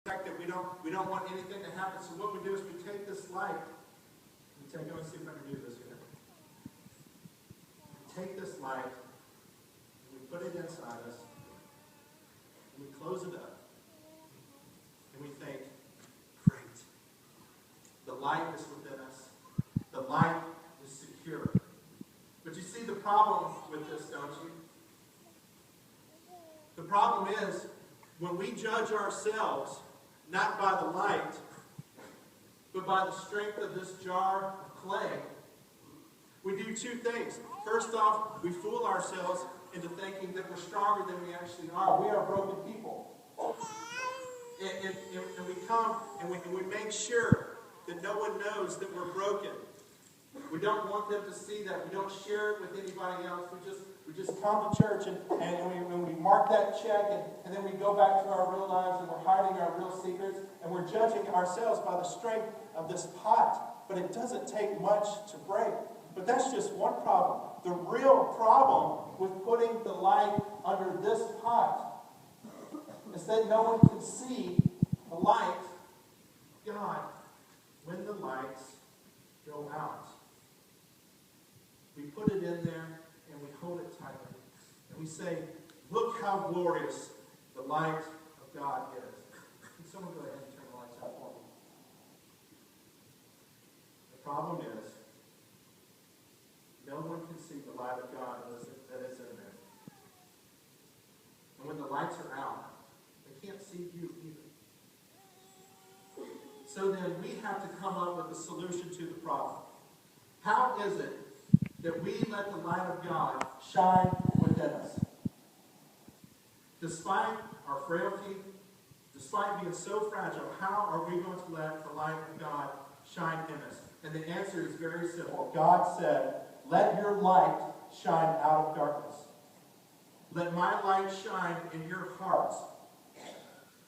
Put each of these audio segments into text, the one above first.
fact that we don't want anything to happen. So what we do is we take this light. Let me see if I can do this here. We take this light and we put it inside us. And we close it up. And we think, great. The light is within us. The light is secure. But you see the problem with this, don't you? The problem is, when we judge ourselves, not by the light, but by the strength of this jar of clay, we do two things. First off, we fool ourselves into thinking that we're stronger than we actually are. We are broken people. And we come and we make sure that no one knows that we're broken. We don't want them to see that. We don't share it with anybody else. We just come to church and we mark that check and then we go back to our real lives and we're hiding our real secrets and we're judging ourselves by the strength of this pot. But it doesn't take much to break. But that's just one problem. The real problem with putting the light under this pot is that no one can see the light of God when the lights go out. We put it in there and we hold it tightly. And we say, look how glorious the light of God is. Can someone go ahead and turn the lights out for me? The problem is, no one can see the light of God that is in there. And when the lights are out, they can't see you either. So then we have to come up with a solution to the problem. How is it that we let the light of God shine within us? Despite our frailty, despite being so fragile, how are we going to let the light of God shine in us? And the answer is very simple. God said, let your light shine out of darkness. Let my light shine in your hearts.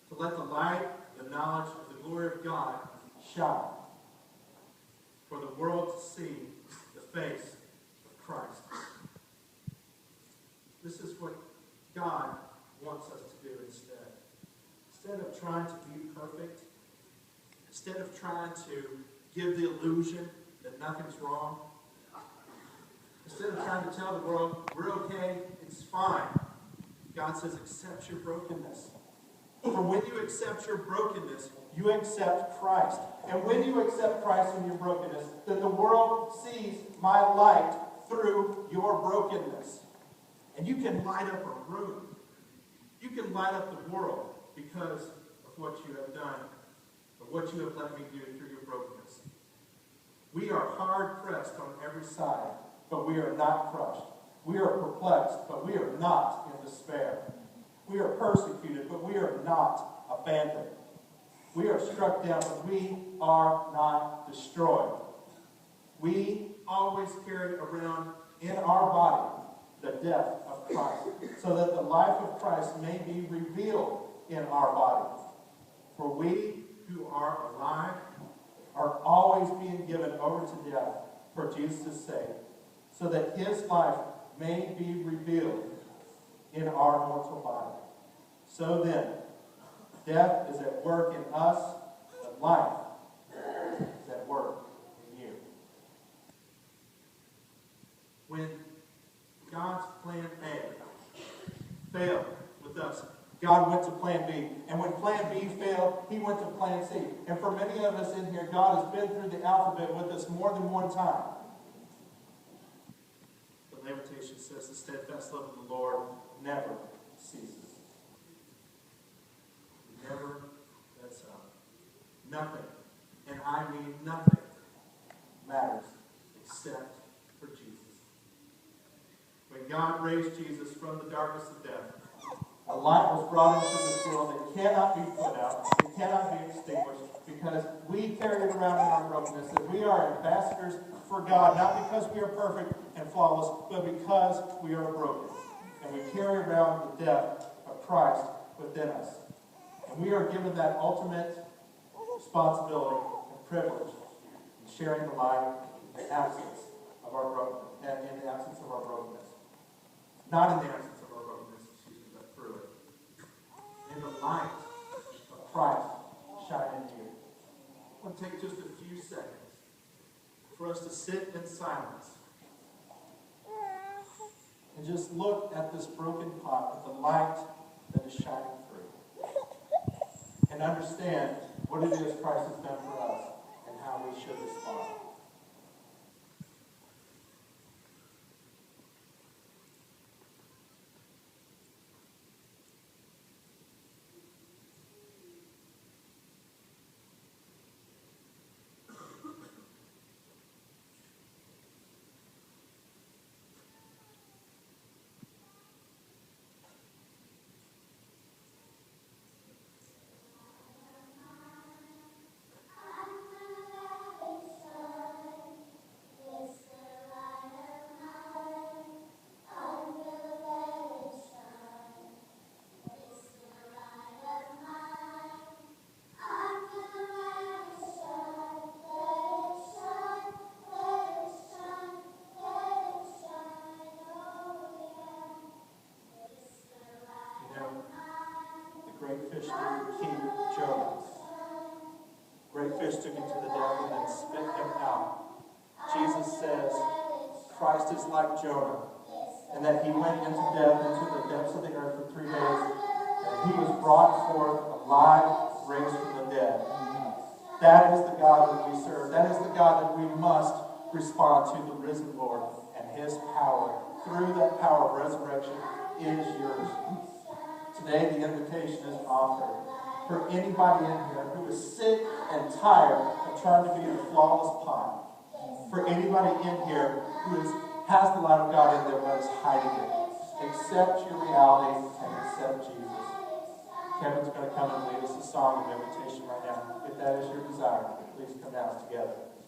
To let the light, the knowledge of the glory of God shine. For the world to see the face of Christ. This is what God wants us to do instead. Instead of trying to be perfect, instead of trying to give the illusion that nothing's wrong, instead of trying to tell the world, we're okay, it's fine, God says, accept your brokenness. For when you accept your brokenness, you accept Christ. And when you accept Christ in your brokenness, then the world sees my light through your brokenness. And you can light up a room. You can light up the world because of what you have done, or what you have let me do through your brokenness. We are hard pressed on every side, but we are not crushed. We are perplexed, but we are not in despair. We are persecuted, but we are not abandoned. We are struck down, but we are not destroyed. We always carry around in our body the death of Christ, so that the life of Christ may be revealed in our body. For we who are alive are always being given over to death for Jesus' sake, so that his life may be revealed in our mortal body. So then, death is at work in us, but life is at work in you. When God's plan A failed with us, God went to plan B. And when plan B failed, he went to plan C. And for many of us in here, God has been through the alphabet with us more than one time. But Lamentation says the steadfast love of the Lord never ceases. Never lets up. Nothing, and I mean nothing, matters except for Jesus. When God raised Jesus from the darkness of death, a light was brought into this world that cannot be put out, it cannot be extinguished, because we carry it around in our brokenness, that we are ambassadors for God, not because we are perfect and flawless, but because we are broken. And we carry around the death of Christ within us. And we are given that ultimate responsibility and privilege in sharing the light in the absence of our brokenness, and in the absence of our brokenness. Not in the absence of our brokenness, but through it. In the light of Christ shine in you. I want to take just a few seconds for us to sit in silence and just look at this broken pot with the light that is shining through, and understand what it is Christ has done for us and how we should respond. Great fish took King Jonah. Great fish took him to the depth and then spit him out. Jesus says Christ is like Jonah, and that he went into death, into the depths of the earth for 3 days, and he was brought forth alive, raised from the dead. That is the God that we serve. That is the God that we must respond to, the risen Lord, and his power. Through that power of resurrection is yours. Today, the invitation is offered for anybody in here who is sick and tired of trying to be a flawless pot. For anybody in here who has the light of God in them but is hiding it. Accept your reality and accept Jesus. Kevin's going to come and lead us a song of invitation right now. If that is your desire, please come down together.